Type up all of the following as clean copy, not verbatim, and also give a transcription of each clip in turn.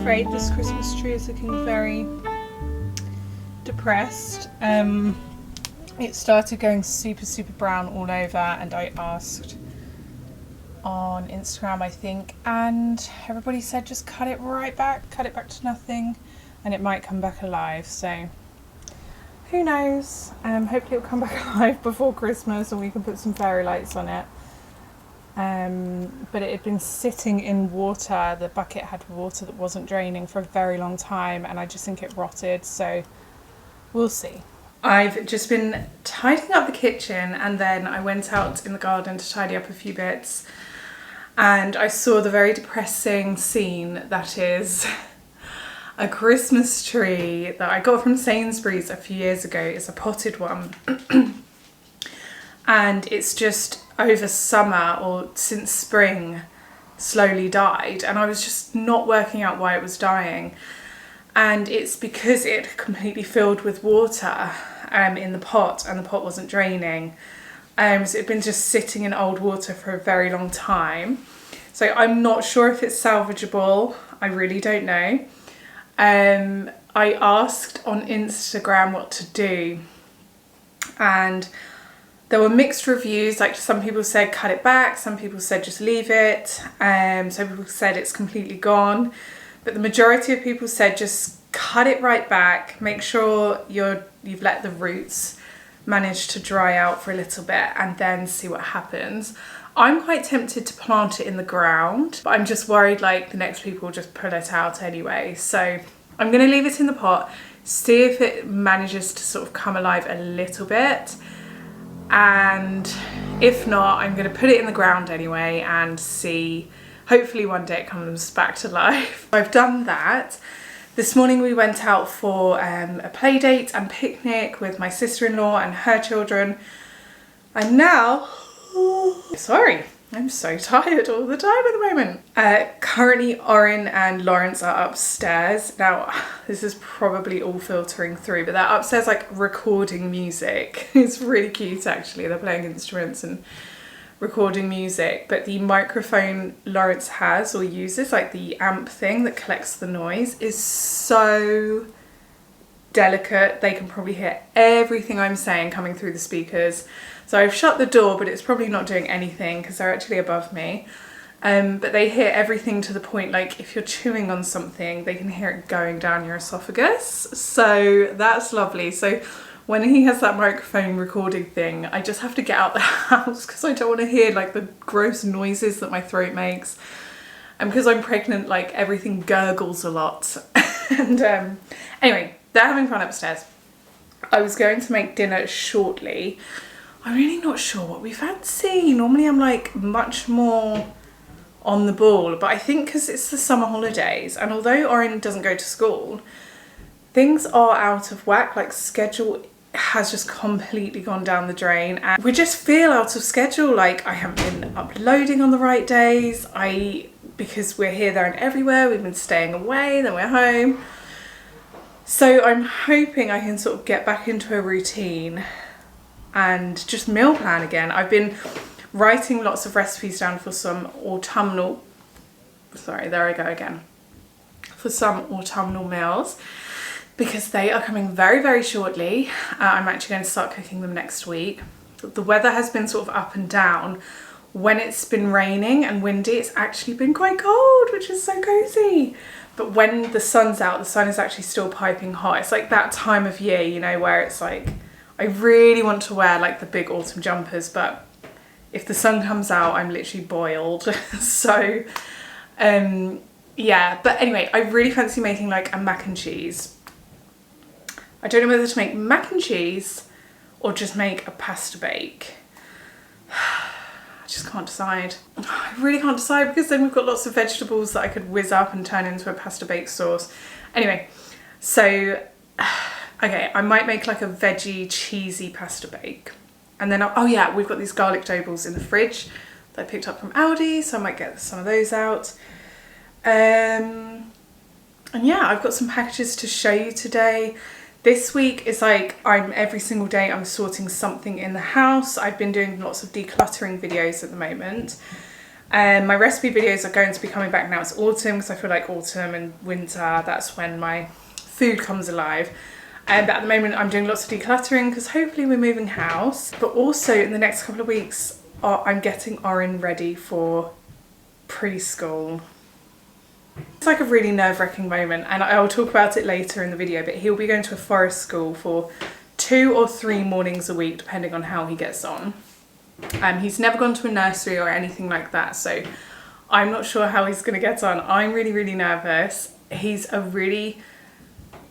afraid this Christmas tree is looking very depressed. It started going super brown all over, and I asked on Instagram, I think, and everybody said just cut it back to nothing, and it might come back alive. So who knows? Hopefully it'll come back alive before Christmas and we can put some fairy lights on it. But it had been sitting in water. The bucket had water that wasn't draining for a very long time, and I just think it rotted, so we'll see. I've just been tidying up the kitchen, and then I went out in the garden to tidy up a few bits, and I saw the very depressing scene that is a Christmas tree that I got from Sainsbury's a few years ago. It's a potted one and it's just over summer or since spring slowly died, and I was just not working out why it was dying. And it's because it completely filled with water in the pot, and the pot wasn't draining. So it had been just sitting in old water for a very long time. So I'm not sure if it's salvageable. I really don't know. I asked on Instagram what to do, and there were mixed reviews. Like, some people said cut it back, some people said just leave it, some people said it's completely gone. But the majority of people said just cut it right back, make sure you've let the roots manage to dry out for a little bit, and then see what happens. I'm quite tempted to plant it in the ground, but I'm just worried like the next people will just pull it out anyway. So I'm going to leave it in the pot, see if it manages to sort of come alive a little bit, and if not, I'm going to put it in the ground anyway and see. Hopefully one day it comes back to life. I've done that. This morning we went out for a play date and picnic with my sister-in-law and her children. And now, sorry, I'm so tired all the time at the moment. Currently Orin and Lawrence are upstairs. Now, this is probably all filtering through, but they're upstairs like recording music. It's really cute actually. They're playing instruments and recording music, but the microphone Lawrence has or uses, like the amp thing that collects the noise, is so delicate. They can probably hear everything I'm saying coming through the speakers. So I've shut the door, but it's probably not doing anything because they're actually above me. But they hear everything to the point, like if you're chewing on something, they can hear it going down your esophagus. So that's lovely. So when he has that microphone recording thing, I just have to get out the house because I don't want to hear like the gross noises that my throat makes. And because I'm pregnant, like everything gurgles a lot. And anyway, they're having fun upstairs. I was going to make dinner shortly. I'm really not sure what we fancy. Normally I'm like much more on the ball, but I think because it's the summer holidays, and although Orin doesn't go to school, things are out of whack. Like schedule has just completely gone down the drain, and we just feel out of schedule. Like I haven't been uploading on the right days. Because we're here, there and everywhere. We've been staying away, then we're home. So I'm hoping I can sort of get back into a routine and just meal plan again. I've been writing lots of recipes down for some autumnal, sorry, there I go again, for some autumnal meals, because they are coming very shortly. I'm actually going to start cooking them next week. The weather has been sort of up and down. When it's been raining and windy, it's actually been quite cold, which is so cozy. But when the sun's out, the sun is actually still piping hot. It's like that time of year, you know, where it's like, I really want to wear like the big autumn jumpers, but if the sun comes out, I'm literally boiled. So, yeah. But anyway, I really fancy making like a mac and cheese. I don't know whether to make mac and cheese or just make a pasta bake. I just can't decide. I really can't decide, because then we've got lots of vegetables that I could whiz up and turn into a pasta bake sauce. Anyway, so, okay, I might make like a veggie cheesy pasta bake. And then, oh yeah, we've got these garlic doughballs in the fridge that I picked up from Aldi, so I might get some of those out. And yeah, I've got some packages to show you today. This week is like, every single day I'm sorting something in the house. I've been doing lots of decluttering videos at the moment. My recipe videos are going to be coming back now. It's autumn because I feel like autumn and winter, that's when my food comes alive. But at the moment I'm doing lots of decluttering because hopefully we're moving house. But also in the next couple of weeks I'm getting Oren ready for preschool. It's like a really nerve-wracking moment, and I'll talk about it later in the video, but he'll be going to a forest school for 2 or 3 mornings a week depending on how he gets on. He's never gone to a nursery or anything like that, so I'm not sure how he's going to get on. I'm really nervous. He's a really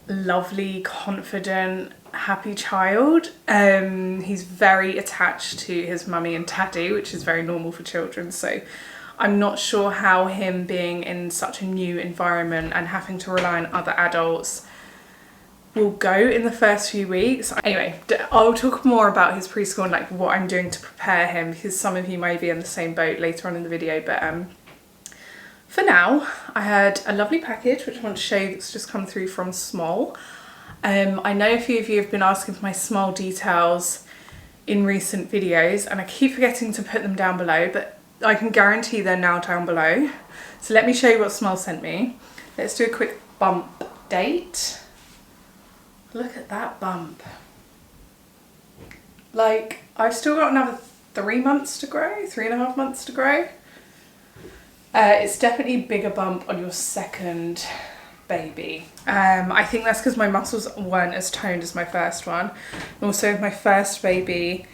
lovely, confident, happy child. He's very attached to his mummy and daddy, which is very normal for children, so I'm not sure how him being in such a new environment and having to rely on other adults will go in the first few weeks. Anyway, I'll talk more about his preschool and like what I'm doing to prepare him, because some of you may be in the same boat later on in the video. But for now, I had a lovely package which I want to show you that's just come through from Small. I know a few of you have been asking for my Small details in recent videos, and I keep forgetting to put them down below, but I can guarantee they're now down below. So let me show you what Small sent me. Let's do a quick bump date. Look at that bump. Like, I've still got another 3 months to grow, 3.5 months to grow. It's definitely a bigger bump on your second baby. I think that's because my muscles weren't as toned as my first one. Also with my first baby,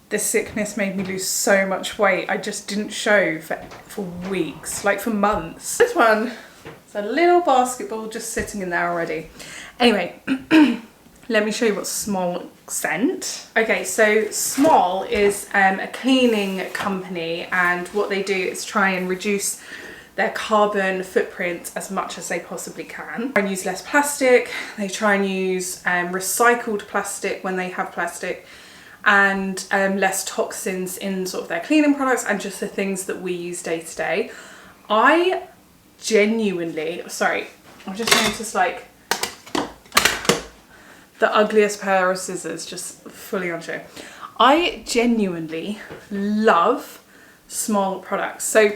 the sickness made me lose so much weight. I just didn't show for weeks, like for months. This one is a little basketball just sitting in there already. Anyway, let me show you what Small sent. Okay, so Small is a cleaning company, and what they do is try and reduce their carbon footprint as much as they possibly can. They try and use less plastic. They try and use recycled plastic when they have plastic, and less toxins in sort of their cleaning products and just the things that we use day to day. I genuinely, sorry, I've just noticed like the ugliest pair of scissors just fully on show. I genuinely love Small products. So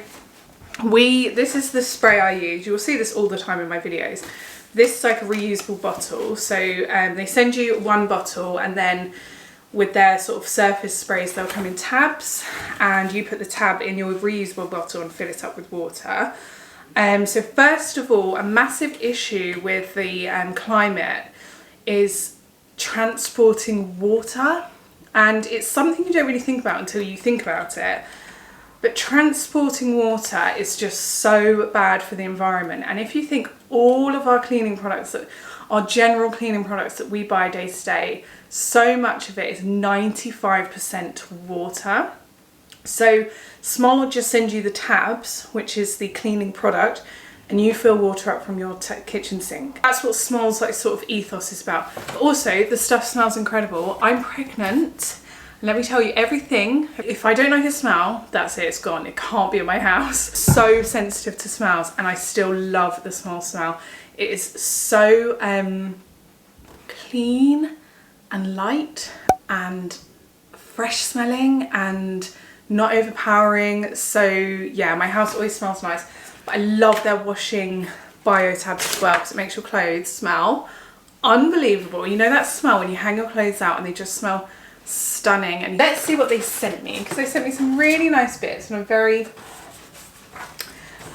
this is the spray I use. You'll see this all the time in my videos. This is like a reusable bottle. So they send you 1 bottle, and then with their sort of surface sprays, they'll come in tabs, and you put the tab in your reusable bottle and fill it up with water. So first of all, a massive issue with the climate is transporting water, and it's something you don't really think about until you think about it. But transporting water is just so bad for the environment. And if you think all of our cleaning products, our general cleaning products that we buy day to day, so much of it is 95% water. So Small will just send you the tabs, which is the cleaning product, and you fill water up from your kitchen sink. That's what Small's like sort of ethos is about. But also, the stuff smells incredible. I'm pregnant. Let me tell you everything. If I don't like a smell, that's it, it's gone. It can't be in my house. So sensitive to smells, and I still love the Small smell. It is so clean and light and fresh smelling and not overpowering. So yeah, my house always smells nice. But I love their washing bio tabs as well, because it makes your clothes smell unbelievable. You know that smell when you hang your clothes out and they just smell stunning. And let's see what they sent me, because they sent me some really nice bits, and I'm very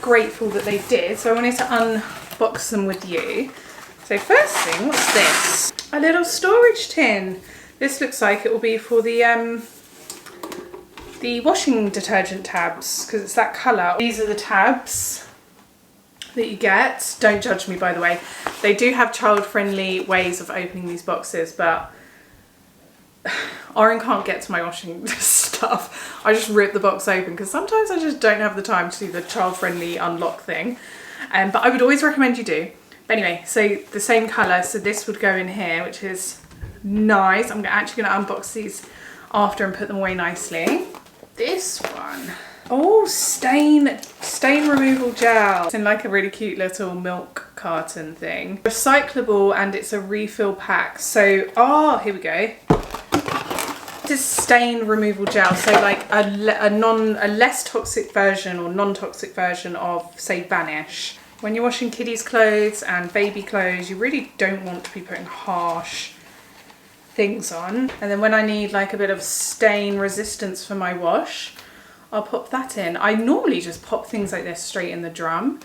grateful that they did. So I wanted to unbox them with you. So first thing, what's this? A little storage tin. This looks like it will be for the washing detergent tabs, because it's that colour. These are the tabs that you get. Don't judge me, by the way. They do have child-friendly ways of opening these boxes, but Oren can't get to my washing stuff. I just rip the box open because sometimes I just don't have the time to do the child-friendly unlock thing. But I would always recommend you do. But anyway, so the same colour, so this would go in here, which is nice. I'm actually going to unbox these after and put them away nicely. This one, oh, stain removal gel. It's in like a really cute little milk carton thing. Recyclable, and it's a refill pack. So, oh, here we go. This is stain removal gel, so like a less toxic version or non-toxic version of, say, Vanish. When you're washing kiddies' clothes and baby clothes, you really don't want to be putting harsh things on. And then when I need like a bit of stain resistance for my wash, I'll pop that in. I normally just pop things like this straight in the drum.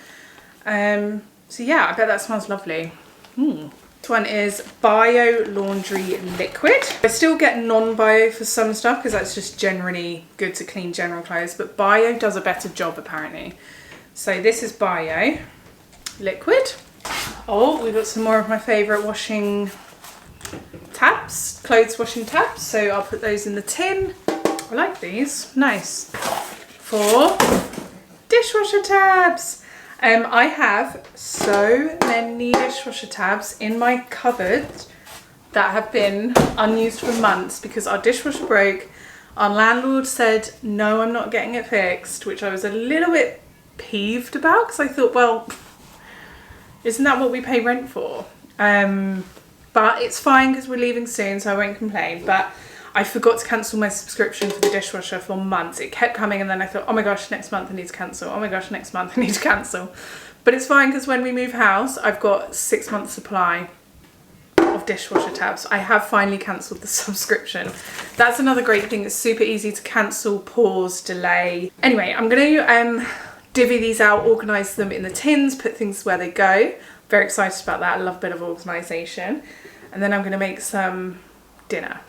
So yeah, I bet that smells lovely. This one is Bio Laundry Liquid. I still get non-bio for some stuff because that's just generally good to clean general clothes, but bio does a better job apparently. So this is Bio Liquid. Oh, we've got some more of my favourite washing tabs, clothes washing tabs. So I'll put those in the tin. I like these, nice. For dishwasher tabs. I have so many dishwasher tabs in my cupboard that have been unused for months because our dishwasher broke. Our landlord said, no, I'm not getting it fixed, which I was a little bit peeved about because I thought, well, isn't that what we pay rent for? But it's fine because we're leaving soon, so I won't complain. But I forgot to cancel my subscription for the dishwasher for months. It kept coming and then I thought, oh my gosh, next month I need to cancel. Oh my gosh, next month I need to cancel. But it's fine because when we move house, I've got 6 months supply of dishwasher tabs. I have finally cancelled the subscription. That's another great thing. It's super easy to cancel, pause, delay. Anyway, I'm going to divvy these out, organise them in the tins, put things where they go. Very excited about that. I love a bit of organisation. And then I'm going to make some dinner.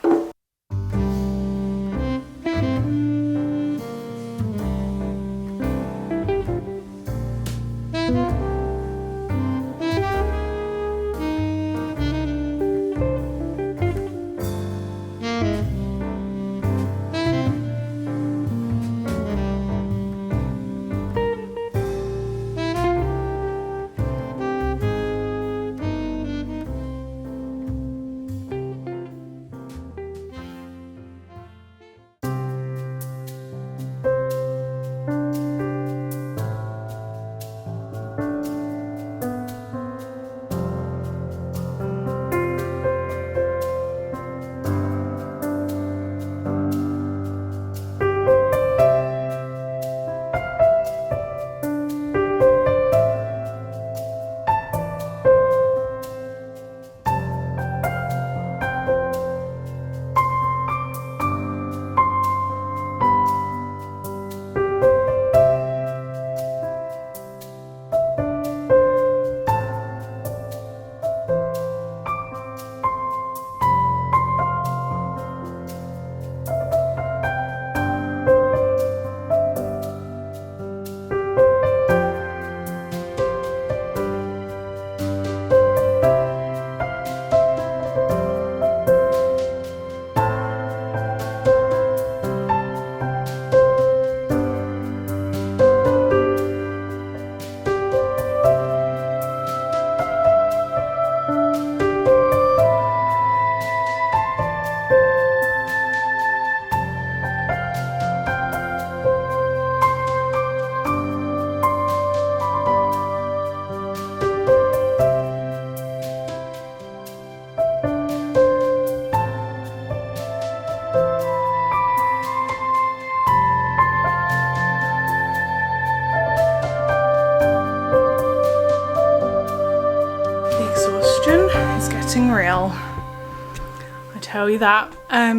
Real, I tell you that. I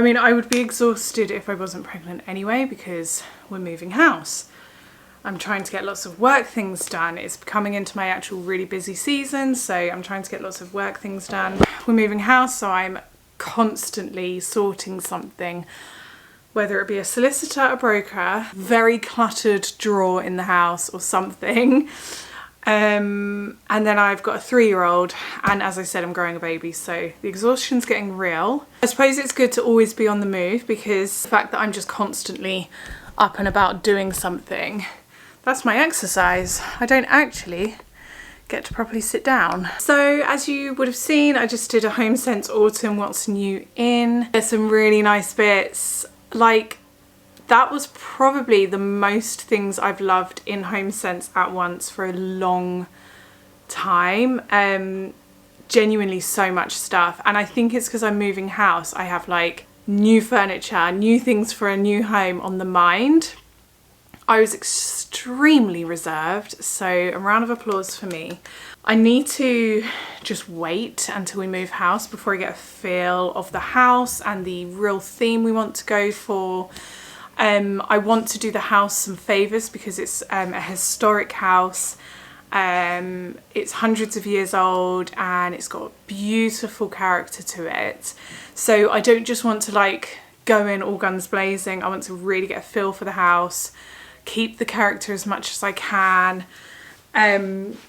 mean, I would be exhausted if I wasn't pregnant anyway because we're moving house. I'm trying to get lots of work things done. It's coming into my actual really busy season, so I'm trying to get lots of work things done. We're moving house, so I'm constantly sorting something, whether it be a solicitor, a broker, very cluttered drawer in the house or something. And then I've got a 3-year-old, and as I said, I'm growing a baby, so the exhaustion's getting real. I suppose it's good to always be on the move because the fact that I'm just constantly up and about doing something, that's my exercise. I don't actually get to properly sit down. So as you would have seen, I just did a Homesense Autumn What's New In. There's some really nice bits. Like, that was probably the most things I've loved in Homesense at once for a long time. genuinely so much stuff. And I think it's because I'm moving house. I have like new furniture, new things for a new home on the mind. I was extremely reserved, so a round of applause for me. I need to just wait until we move house before I get a feel of the house and the real theme we want to go for. I want to do the house some favours because it's a historic house. It's hundreds of years old and it's got a beautiful character to it. So I don't just want to like go in all guns blazing. I want to really get a feel for the house, keep the character as much as I can.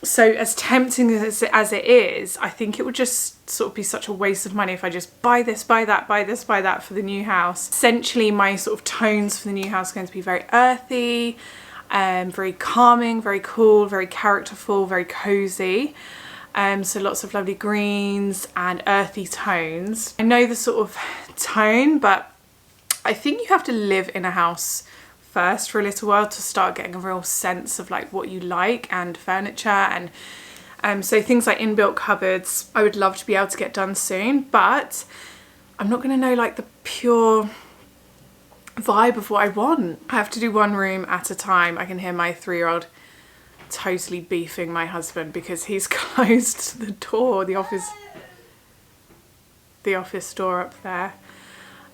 So as tempting as it is, I think it would just sort of be such a waste of money if I just buy this, buy that, buy this, buy that for the new house. Essentially my sort of tones for the new house are going to be very earthy, very calming, very cool, very characterful, very cozy. So lots of lovely greens and earthy tones. I know the sort of tone, but I think you have to live in a house first for a little while to start getting a real sense of like what you like and furniture. And so things like inbuilt cupboards I would love to be able to get done soon, but I'm not going to know like the pure vibe of what I want. I have to do one room at a time. I can hear my 3-year-old totally beefing my husband because he's closed the door, the office door up there.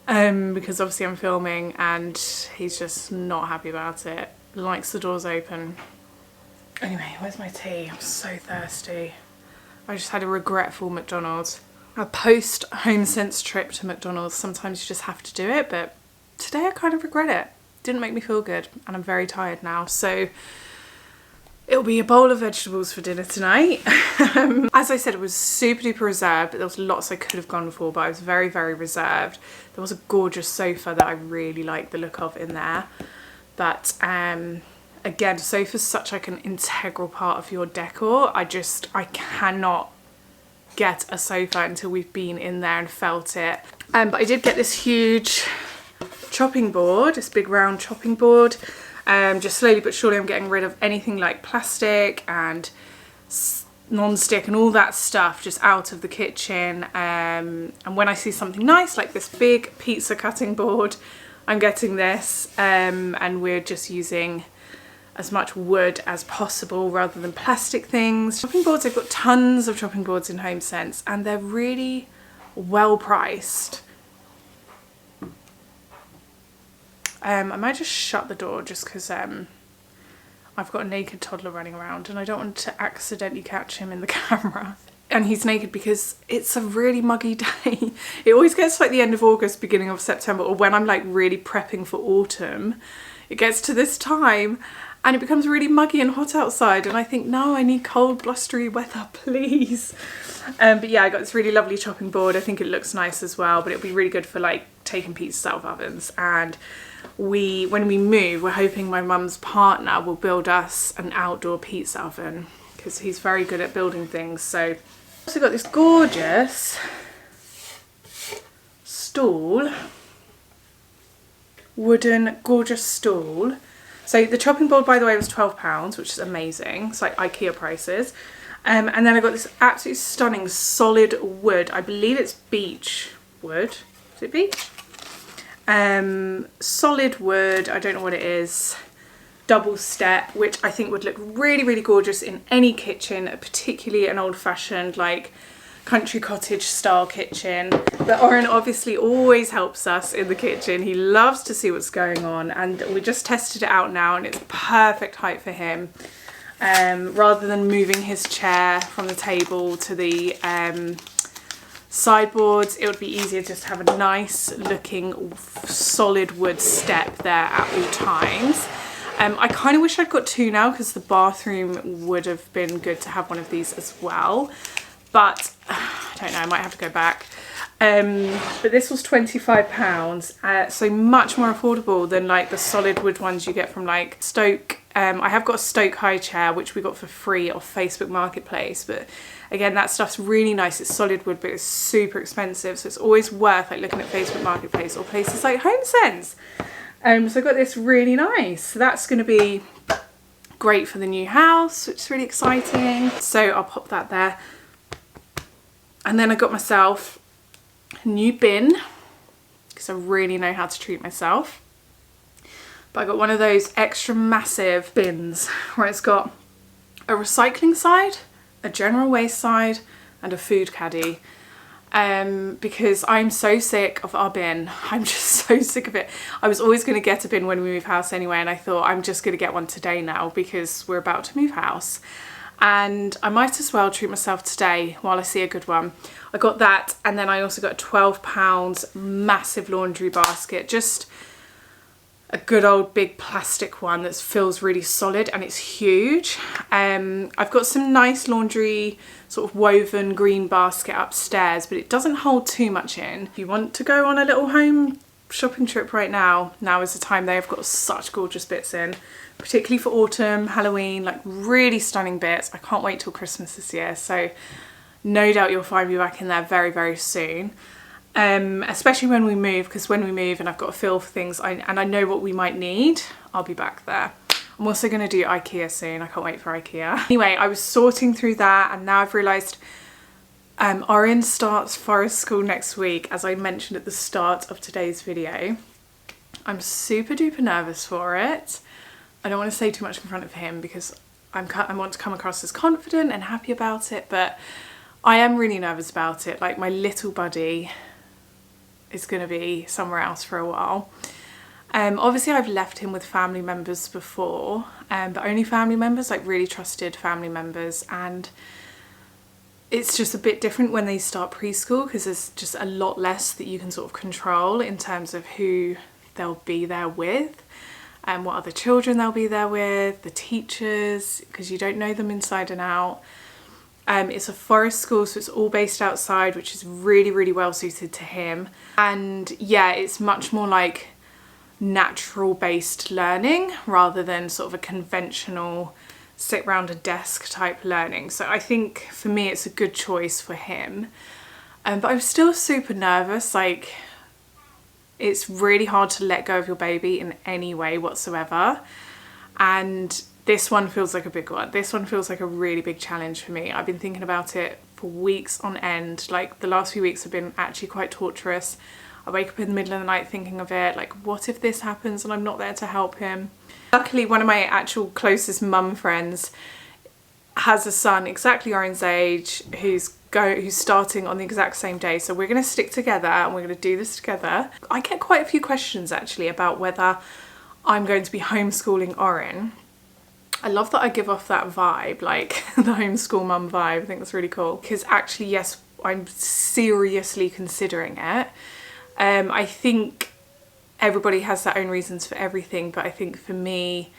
Because obviously I'm filming and he's just not happy about it. Likes the doors open. Anyway, where's my tea? I'm so thirsty. I just had a regretful McDonald's. A post Homesense trip to McDonald's, sometimes you just have to do it, but today I kind of regret it. Didn't make me feel good and I'm very tired now. So it'll be a bowl of vegetables for dinner tonight. As I said, it was super duper reserved, but there was lots I could have gone for, but I was very, very reserved. There was a gorgeous sofa that I really liked the look of in there. But again, sofa's such like an integral part of your decor. I cannot get a sofa until we've been in there and felt it. But I did get this huge chopping board, this big round chopping board. Just slowly but surely I'm getting rid of anything like plastic and non-stick and all that stuff just out of the kitchen. And when I see something nice like this big pizza cutting board, I'm getting this, and we're just using as much wood as possible rather than plastic things. Chopping boards, I've got tons of chopping boards in Homesense and they're really well priced. I might just shut the door just because I've got a naked toddler running around and I don't want to accidentally catch him in the camera. And he's naked because it's a really muggy day. It always gets like the end of August, beginning of September, or when I'm like really prepping for autumn, it gets to this time and it becomes really muggy and hot outside and I think, no, I need cold blustery weather, please. But yeah, I got this really lovely chopping board. I think it looks nice as well, but it'll be really good for like taking pizzas out of ovens. And when we move, we're hoping my mum's partner will build us an outdoor pizza oven because he's very good at building things. So I've also got this gorgeous stool, wooden gorgeous stool. So the chopping board, by the way, was £12, which is amazing. It's like IKEA prices. And then I got this absolutely stunning solid wood. I believe it's beech wood. Is it beech? Solid wood, I don't know what it is, double step, which I think would look really, really gorgeous in any kitchen, particularly an old-fashioned like country cottage style kitchen. But Oren obviously always helps us in the kitchen. He loves to see what's going on and we just tested it out now and it's perfect height for him. Rather than moving his chair from the table to the sideboards, it would be easier just to have a nice looking solid wood step there at all times. I kind of wish I'd got two now because the bathroom would have been good to have one of these as well, but I don't know, I might have to go back. But this was £25, so much more affordable than like the solid wood ones you get from like Stoke. I have got a Stoke high chair which we got for free off Facebook Marketplace, but again, that stuff's really nice. It's solid wood, but it's super expensive, so it's always worth like looking at Facebook Marketplace or places like Homesense. So I got this really nice. So that's going to be great for the new house, which is really exciting. So I'll pop that there. And then I got myself a new bin because I really know how to treat myself. But I got one of those extra massive bins where it's got a recycling side, a general waste side, and a food caddy. Because I'm so sick of our bin. I'm just so sick of it. I was always going to get a bin when we move house anyway, and I thought I'm just going to get one today now because we're about to move house. And I might as well treat myself today while I see a good one. I got that, and then I also got a £12 massive laundry basket, just a good old big plastic one that feels really solid, and it's huge. I've got some nice laundry sort of woven green basket upstairs, but it doesn't hold too much in. If you want to go on a little home shopping trip right now, now is the time. They've got such gorgeous bits in, particularly for autumn, Halloween, like really stunning bits. I can't wait till Christmas this year, so no doubt you'll find me back in there very, very soon. Especially when we move, because when we move and I've got a feel for things and I know what we might need, I'll be back there. I'm also going to do IKEA soon. I can't wait for IKEA. Anyway, I was sorting through that, and now I've realised Orin starts forest school next week, as I mentioned at the start of today's video. I'm super duper nervous for it. I don't want to say too much in front of him because I want to come across as confident and happy about it, but I am really nervous about it. Like, my little buddy is going to be somewhere else for a while. Obviously I've left him with family members before, but only family members, like really trusted family members, and it's just a bit different when they start preschool because there's just a lot less that you can sort of control in terms of who they'll be there with and what other children they'll be there with, the teachers, because you don't know them inside and out. It's a forest school, so it's all based outside, which is really, really well suited to him. And yeah, it's much more like natural based learning rather than sort of a conventional sit round a desk type learning. So I think for me it's a good choice for him. But I'm still super nervous. Like, it's really hard to let go of your baby in any way whatsoever. And this one feels like a big one. This one feels like a really big challenge for me. I've been thinking about it for weeks on end. Like, the last few weeks have been actually quite torturous. I wake up in the middle of the night thinking of it, like, what if this happens and I'm not there to help him? Luckily, one of my actual closest mum friends has a son exactly Oren's age who's starting on the exact same day. So we're going to stick together and we're going to do this together. I get quite a few questions actually about whether I'm going to be homeschooling Oren. I love that I give off that vibe, like the homeschool mum vibe. I think that's really cool. Because actually, yes, I'm seriously considering it. I think everybody has their own reasons for everything, but I think for me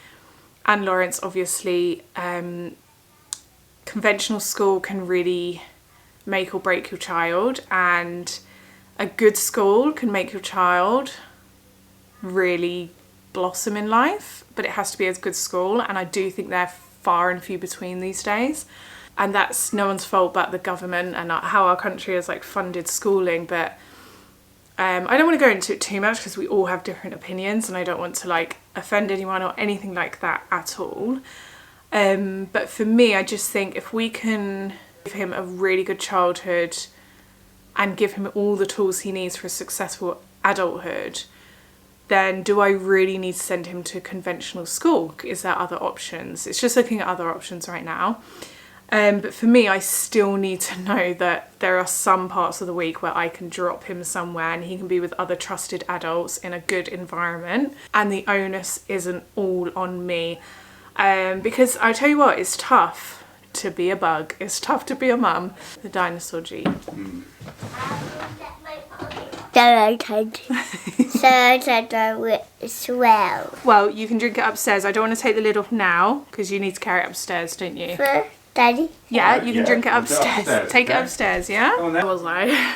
and Lawrence, obviously, conventional school can really make or break your child, and a good school can make your child really blossom in life, but it has to be a good school, and I do think they're far and few between these days. And that's no one's fault but the government and how our country has like funded schooling. But I don't want to go into it too much because we all have different opinions and I don't want to like offend anyone or anything like that at all. But for me, I just think if we can give him a really good childhood and give him all the tools he needs for a successful adulthood, then do I really need to send him to conventional school? Is there other options? It's just looking at other options right now. But for me, I still need to know that there are some parts of the week where I can drop him somewhere and he can be with other trusted adults in a good environment, and the onus isn't all on me. Because I tell you what, it's tough to be a bug. It's tough to be a mum. The dinosaur G. Well, you can drink it upstairs. I don't want to take the lid off now because you need to carry it upstairs, don't you? For Daddy? Yeah, you can drink it upstairs. Take it upstairs, yeah? What was I?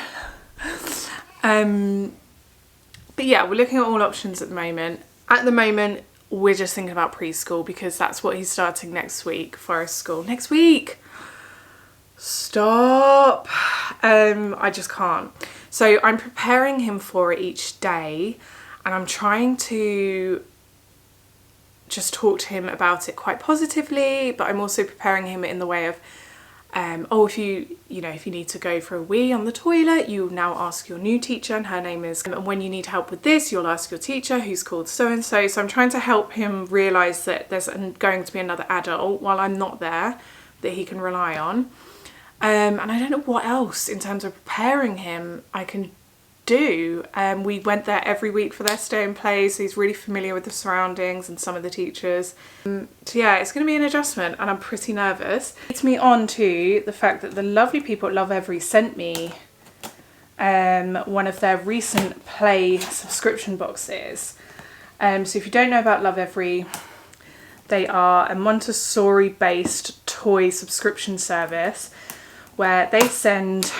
But yeah, we're looking at all options at the moment. At the moment, we're just thinking about preschool because that's what he's starting next week, forest school. Next week! Stop! I just can't. So I'm preparing him for it each day and I'm trying to just talk to him about it quite positively, but I'm also preparing him in the way of oh, if you know, if you need to go for a wee on the toilet, you now ask your new teacher, and her name is, and when you need help with this, you'll ask your teacher, who's called so-and-so. So I'm trying to help him realise that there's going to be another adult while I'm not there that he can rely on. And I don't know what else in terms of preparing him I can do. We went there every week for their stay and play, so he's really familiar with the surroundings and some of the teachers. So yeah, it's going to be an adjustment and I'm pretty nervous. It leads me on to the fact that the lovely people at Lovevery sent me one of their recent play subscription boxes. So if you don't know about Lovevery, they are a Montessori based toy subscription service where they send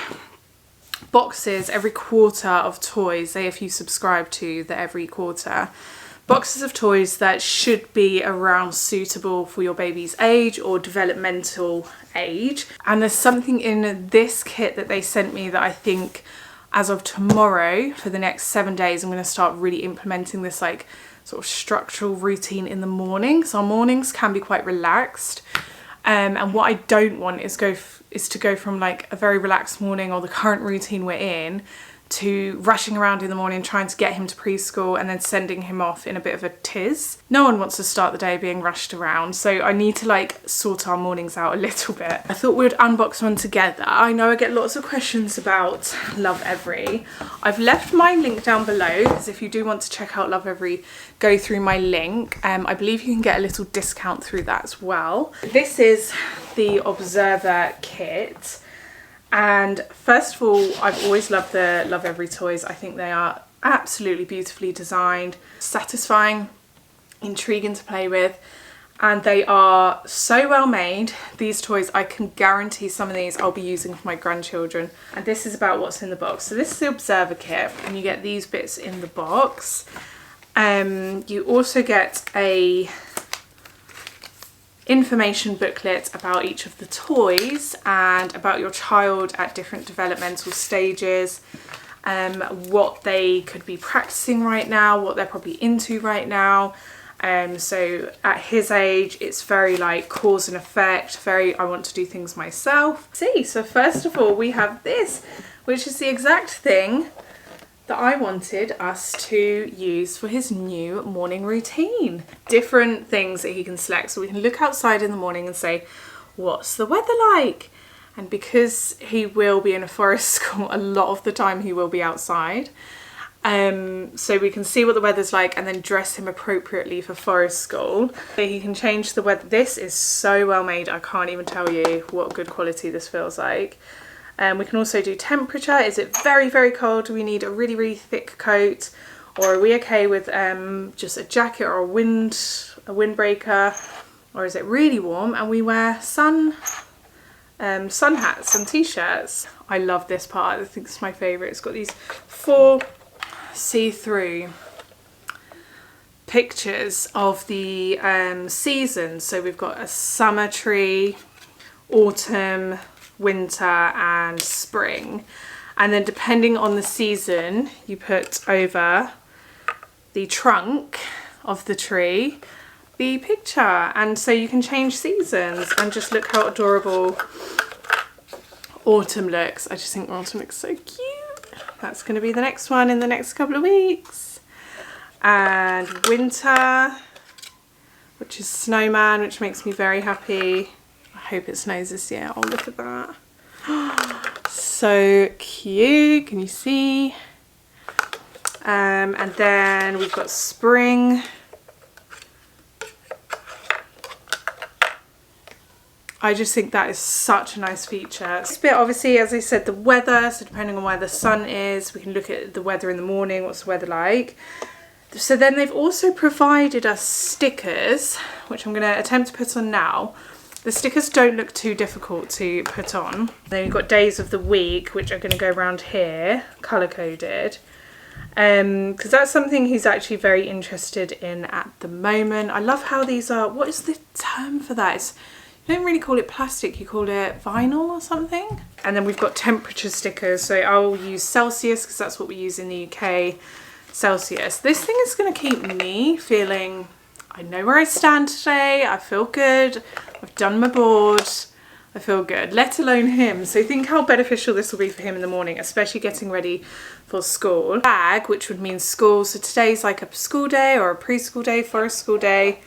boxes every quarter of toys. Say if you subscribe to the every quarter, boxes of toys that should be around suitable for your baby's age or developmental age. And there's something in this kit that they sent me that I think as of tomorrow, for the next 7 days, I'm going to start really implementing this like sort of structural routine in the morning. So our mornings can be quite relaxed. And what I don't want is to go from like a very relaxed morning or the current routine we're in to rushing around in the morning trying to get him to preschool and then sending him off in a bit of a tiz. No one wants to start the day being rushed around, so I need to like sort our mornings out a little bit. I thought we would unbox one together. I know I get lots of questions about Lovevery. I've left my link down below, because if you do want to check out Lovevery, go through my link. I believe you can get a little discount through that as well. This is the Observer kit. And first of all, I've always loved the Lovevery toys. I think they are absolutely beautifully designed, satisfying, intriguing to play with, and they are so well made. These toys, I can guarantee some of these I'll be using for my grandchildren. And this is about what's in the box. So this is the Observer kit, and you get these bits in the box. You also get a information booklet about each of the toys and about your child at different developmental stages, what they could be practicing right now, what they're probably into right now. So at his age, it's very like cause and effect, very I want to do things myself. So first of all, we have this, which is the exact thing that I wanted us to use for his new morning routine. Different things that he can select, so we can look outside in the morning and say, what's the weather like? And because he will be in a forest school, a lot of the time he will be outside. So we can see what the weather's like and then dress him appropriately for forest school. So he can change the weather. This is so well made, I can't even tell you what good quality this feels like. We can also do temperature. Is it very, very cold? Do we need a really, really thick coat? Or are we okay with just a jacket or a windbreaker? Or is it really warm and we wear sun hats and t-shirts? I love this part. I think it's my favourite. It's got these 4 see-through pictures of the seasons. So we've got a summer tree, autumn, winter and spring, and then depending on the season you put over the trunk of the tree the picture, and so you can change seasons. And just look how adorable autumn looks. I just think autumn looks so cute. That's going to be the next one in the next couple of weeks. And winter, which is snowman, which makes me very happy. I hope it snows this year. Oh, look at that. So cute. Can you see? And then we've got spring. I just think that is such a nice feature. This bit, obviously, as I said, the weather. So depending on where the sun is, we can look at the weather in the morning. What's the weather like? So then they've also provided us stickers, which I'm going to attempt to put on now. The stickers don't look too difficult to put on. Then you've got days of the week, which are going to go around here, colour coded. Because that's something he's actually very interested in at the moment. I love how these are, what is the term for that? You don't really call it plastic, you call it vinyl or something. And then we've got temperature stickers. So I'll use Celsius because that's what we use in the UK, Celsius. This thing is going to keep me feeling, I know where I stand today, I feel good, I've done my board, I feel good, let alone him. So think how beneficial this will be for him in the morning, especially getting ready for school. Bag, which would mean school. So today's like a school day or a preschool day, forest school day.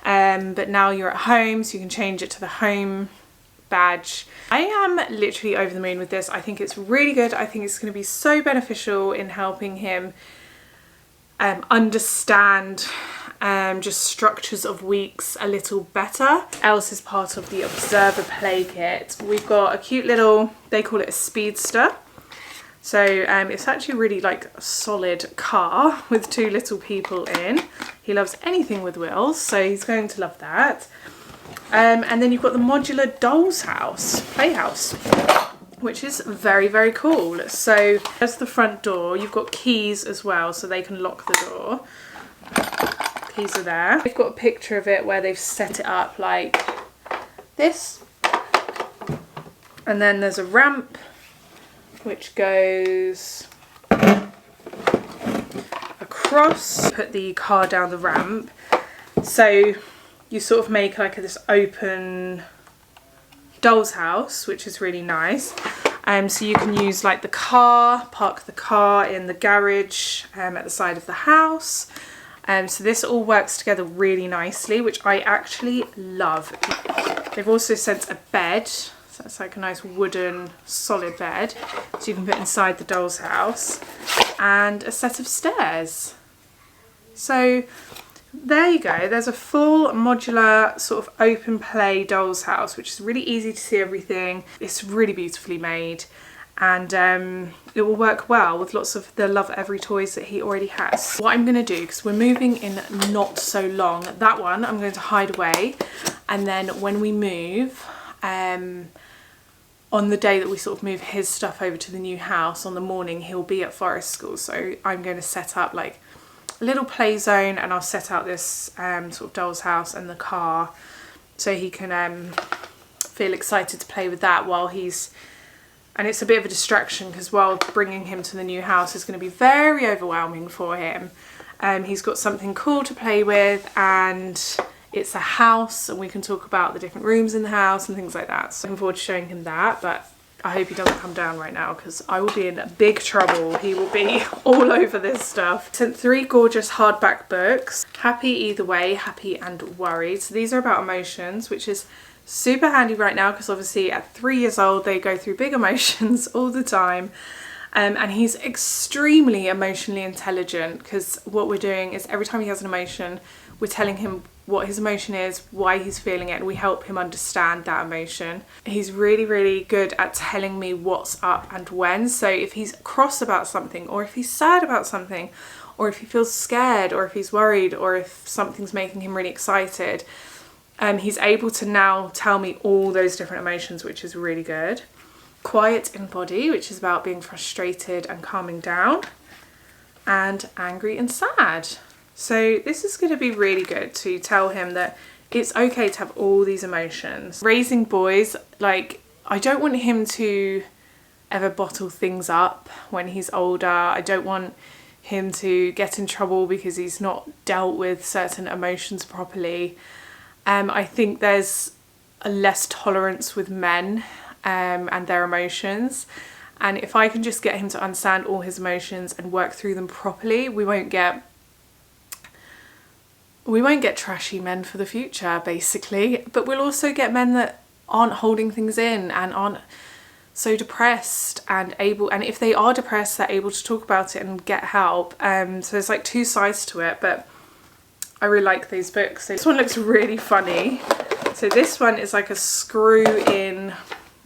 But now you're at home, so you can change it to the home badge. I am literally over the moon with this. I think it's really good. I think it's going to be so beneficial in helping him understand just structures of weeks a little better. Else is part of the Observer Play Kit. We've got a cute little, they call it a speedster. So it's actually really like a solid car with 2 little people in. He loves anything with wheels, so he's going to love that. And then you've got the modular doll's house, playhouse, which is very, very cool. So there's the front door. You've got keys as well, so they can lock the door. Keys are there. They've got a picture of it where they've set it up like this. And then there's a ramp which goes across. Put the car down the ramp. So you sort of make like this open doll's house, which is really nice. So you can use like the car, park the car in the garage at the side of the house. So this all works together really nicely, which I actually love. They've also sent a bed, so it's like a nice wooden solid bed, so you can put inside the doll's house, and a set of stairs. So there you go, there's a full modular sort of open play doll's house, which is really easy to see everything. It's really beautifully made, and it will work well with lots of the Lovevery toys that he already has. What I'm going to do, because we're moving in not so long, that one I'm going to hide away, and then when we move, on the day that we sort of move his stuff over to the new house, on the morning he'll be at forest school, so I'm going to set up like a little play zone, and I'll set out this sort of doll's house and the car, so he can feel excited to play with that while he's, and it's a bit of a distraction because while bringing him to the new house is going to be very overwhelming for him. He's got something cool to play with, and it's a house, and we can talk about the different rooms in the house and things like that. So I'm looking forward to showing him that, but I hope he doesn't come down right now because I will be in big trouble. He will be all over this stuff. Sent 3 gorgeous hardback books. Happy Either Way, Happy and Worried. So these are about emotions, which is super handy right now because obviously at 3 years old they go through big emotions all the time. And he's extremely emotionally intelligent because what we're doing is every time he has an emotion, we're telling him what his emotion is, why he's feeling it, and we help him understand that emotion. He's really, really good at telling me what's up and when. So if he's cross about something, or if he's sad about something, or if he feels scared, or if he's worried, or if something's making him really excited, he's able to now tell me all those different emotions, which is really good. Quiet in Body, which is about being frustrated and calming down, and Angry and Sad. So this is going to be really good to tell him that it's okay to have all these emotions. Raising boys, like, I don't want him to ever bottle things up when he's older. I don't want him to get in trouble because he's not dealt with certain emotions properly. I think there's a less tolerance with men and their emotions. And if I can just get him to understand all his emotions and work through them properly, we won't get trashy men for the future, basically. But we'll also get men that aren't holding things in and aren't so depressed and able, and if they are depressed, they're able to talk about it and get help. So there's like 2 sides to it, but I really like these books. So this one looks really funny. So this one is like a screw-in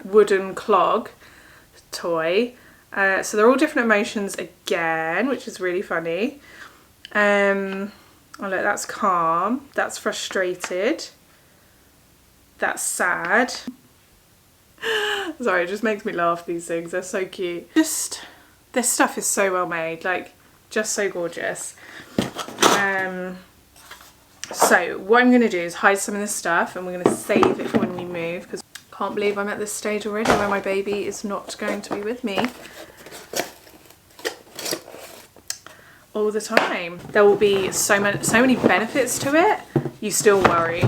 wooden clog toy. So they're all different emotions again, which is really funny. Oh look, that's calm, that's frustrated, that's sad. Sorry, it just makes me laugh, these things, they're so cute. Just, this stuff is so well made, like, just so gorgeous. So what I'm going to do is hide some of this stuff, and we're going to save it for when we move, because I can't believe I'm at this stage already where my baby is not going to be with me all the time. There will be so many benefits to it. You still worry.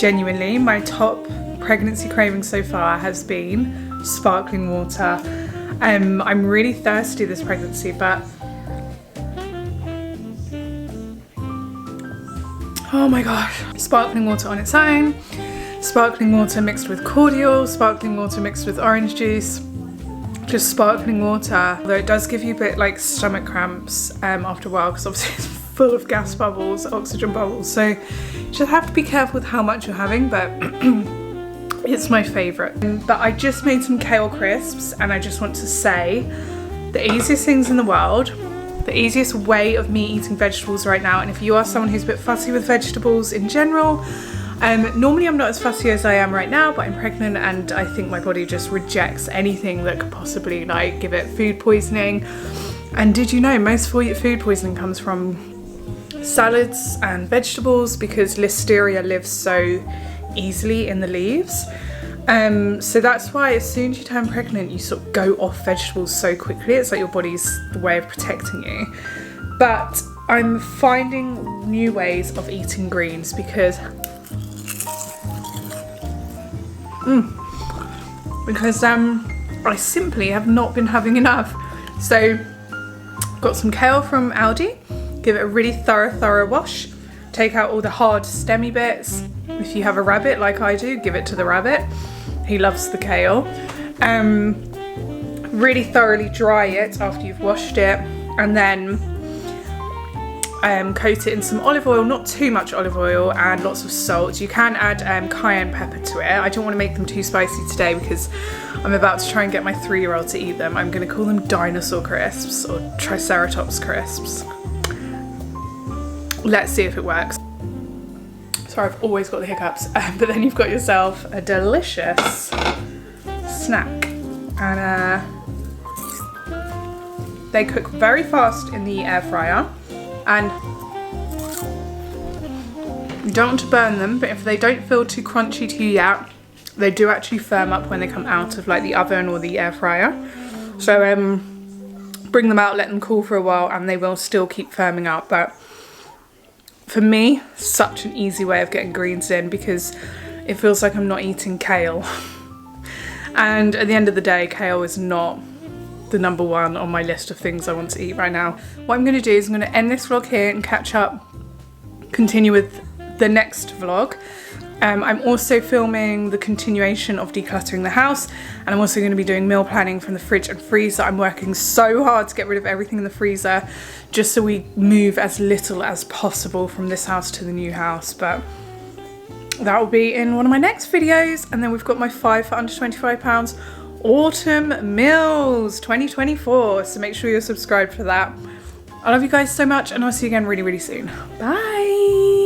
genuinely, my top pregnancy craving so far has been sparkling water. I'm really thirsty this pregnancy, but oh my gosh, sparkling water on its own, sparkling water mixed with cordial, sparkling water mixed with orange juice, just sparkling water. Although it does give you a bit like stomach cramps after a while, because obviously it's full of gas bubbles, oxygen bubbles, so you just have to be careful with how much you're having, but it's my favourite. But I just made some kale crisps, and I just want to say, the easiest things in the world, the easiest way of me eating vegetables right now, and if you are someone who's a bit fussy with vegetables in general, normally I'm not as fussy as I am right now, but I'm pregnant and I think my body just rejects anything that could possibly like give it food poisoning. And did you know most food poisoning comes from salads and vegetables, because listeria lives so easily in the leaves. So that's why as soon as you turn pregnant, you sort of go off vegetables so quickly. It's like your body's way of protecting you. But I'm finding new ways of eating greens because I simply have not been having enough. So got some kale from Aldi, give it a really thorough wash, take out all the hard stemmy bits. If you have a rabbit like I do, give it to the rabbit. He loves the kale. Really thoroughly dry it after you've washed it, and then coat it in some olive oil, not too much olive oil, and lots of salt. You can add cayenne pepper to it. I don't want to make them too spicy today because I'm about to try and get my 3-year-old to eat them. I'm going to call them dinosaur crisps or triceratops crisps. Let's see if it works. Sorry, I've always got the hiccups. But then you've got yourself a delicious snack. And they cook very fast in the air fryer. And you don't want to burn them, but if they don't feel too crunchy to you yet, they do actually firm up when they come out of like the oven or the air fryer. So bring them out, let them cool for a while, and they will still keep firming up. But for me, such an easy way of getting greens in, because it feels like I'm not eating kale. And at the end of the day, kale is not the number one on my list of things I want to eat right now. What I'm going to do is I'm going to end this vlog here and catch up, continue with the next vlog. I'm also filming the continuation of decluttering the house, and I'm also going to be doing meal planning from the fridge and freezer. I'm working so hard to get rid of everything in the freezer just so we move as little as possible from this house to the new house, but that will be in one of my next videos. And then we've got my 5 for under £25 autumn meals 2024, so make sure you're subscribed for that. I love you guys so much, and I'll see you again really soon. Bye.